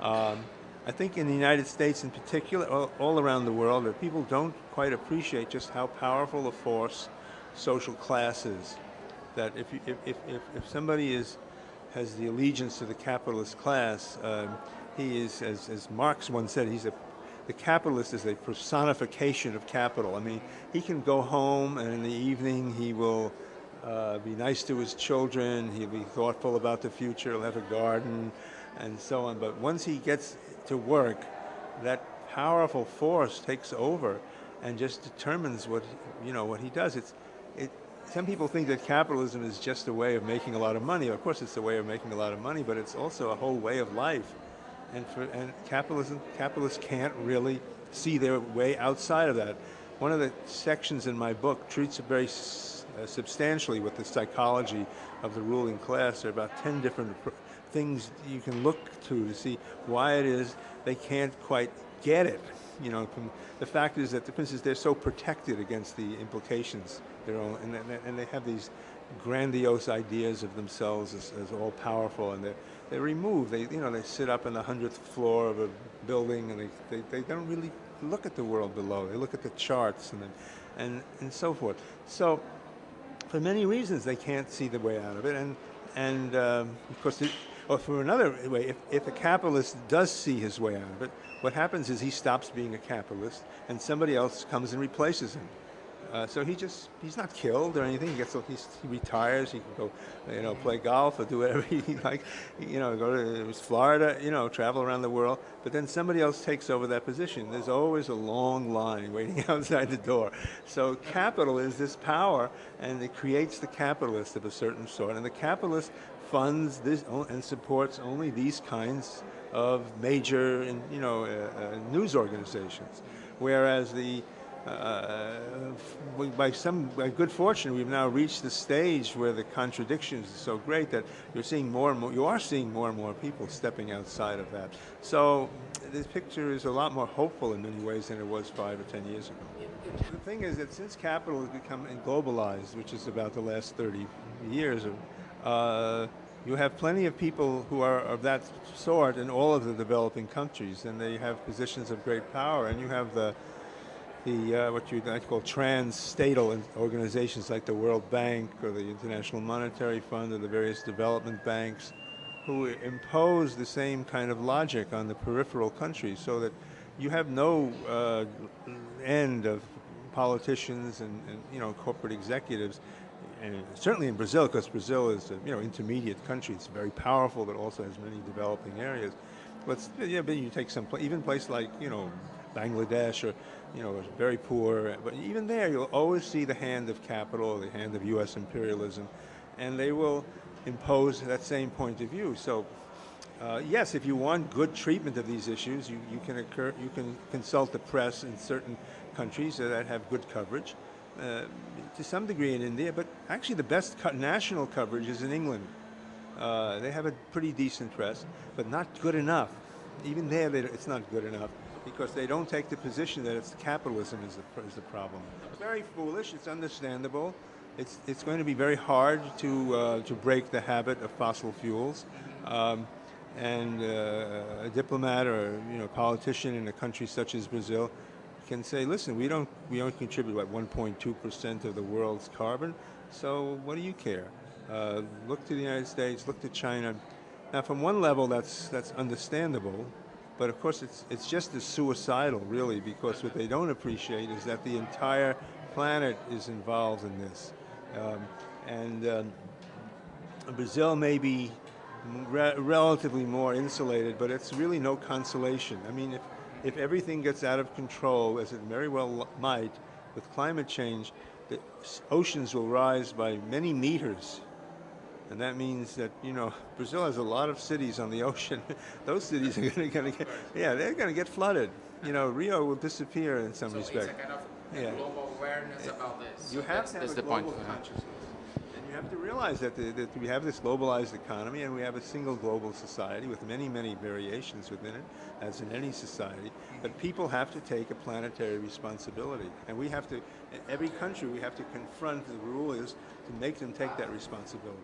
I think in the United States in particular, all around the world, that people don't quite appreciate just how powerful a force social class is. That if somebody has the allegiance to the capitalist class, he is, as Marx once said, the capitalist is a personification of capital. I mean, he can go home and in the evening he will be nice to his children, he'll be thoughtful about the future, he'll have a garden, and so on. But once he gets to work, that powerful force takes over and just determines what he does. Some people think that capitalism is just a way of making a lot of money. Of course, it's a way of making a lot of money, but it's also a whole way of life. And capitalists can't really see their way outside of that. One of the sections in my book treats it very substantially with the psychology of the ruling class. There are about 10 different things you can look to see why it is they can't quite get it. The fact is that, for instance, they're so protected against the implications, and they have these grandiose ideas of themselves as all powerful, and they're removed. They sit up in the 100th floor of a building, and they don't really look at the world below. They look at the charts and so forth. So, for many reasons, they can't see the way out of it, and of course. Or for another way, if a capitalist does see his way out of it, what happens is he stops being a capitalist and somebody else comes and replaces him. So he's not killed or anything. He retires. He can go, play golf or do whatever he like. Go to Florida. Travel around the world. But then somebody else takes over that position. There's always a long line waiting outside the door. So capital is this power, and it creates the capitalist of a certain sort. And the capitalist funds this and supports only these kinds of major, news organizations, whereas by good fortune, we've now reached the stage where the contradictions are so great that you are seeing more and more people stepping outside of that. So this picture is a lot more hopeful in many ways than it was 5 or 10 years ago. The thing is that since capital has become globalized, which is about the last 30 years, you have plenty of people who are of that sort in all of the developing countries, and they have positions of great power. And you have the what you might call trans-statal organizations like the World Bank or the International Monetary Fund or the various development banks, who impose the same kind of logic on the peripheral countries, so that you have no end of politicians and corporate executives. And certainly in Brazil, because Brazil is an intermediate country, it's very powerful, but also has many developing areas. But you take even place like Bangladesh, or very poor, but even there you'll always see the hand of capital, the hand of U.S. imperialism, and they will impose that same point of view. So yes, if you want good treatment of these issues, you can consult the press in certain countries that have good coverage. To some degree in India, but actually the best national coverage is in England. They have a pretty decent press, but not good enough. Even there, it's not good enough, because they don't take the position that it's capitalism is the problem. It's very foolish. It's understandable. It's going to be very hard to break the habit of fossil fuels. And a diplomat or politician in a country such as Brazil can say, listen, we don't contribute 1.2% of the world's carbon, so what do you care? Look to the United States, look to China. Now, from one level, that's understandable, but of course it's just as suicidal, really, because what they don't appreciate is that the entire planet is involved in this. Brazil may be relatively more insulated, but it's really no consolation. I mean, if everything gets out of control, as it very well might, with climate change, the oceans will rise by many meters. And that means that, Brazil has a lot of cities on the ocean. Those cities are going to get, they're going to get flooded. Rio will disappear in some respect. So it's a kind of global awareness about this. You have to have a global consciousness. And you have to realize that we have this globalized economy, and we have a single global society with many, many variations within it, as in any society. But people have to take a planetary responsibility. And we have to, in every country, we have to confront the rulers to make them take that responsibility.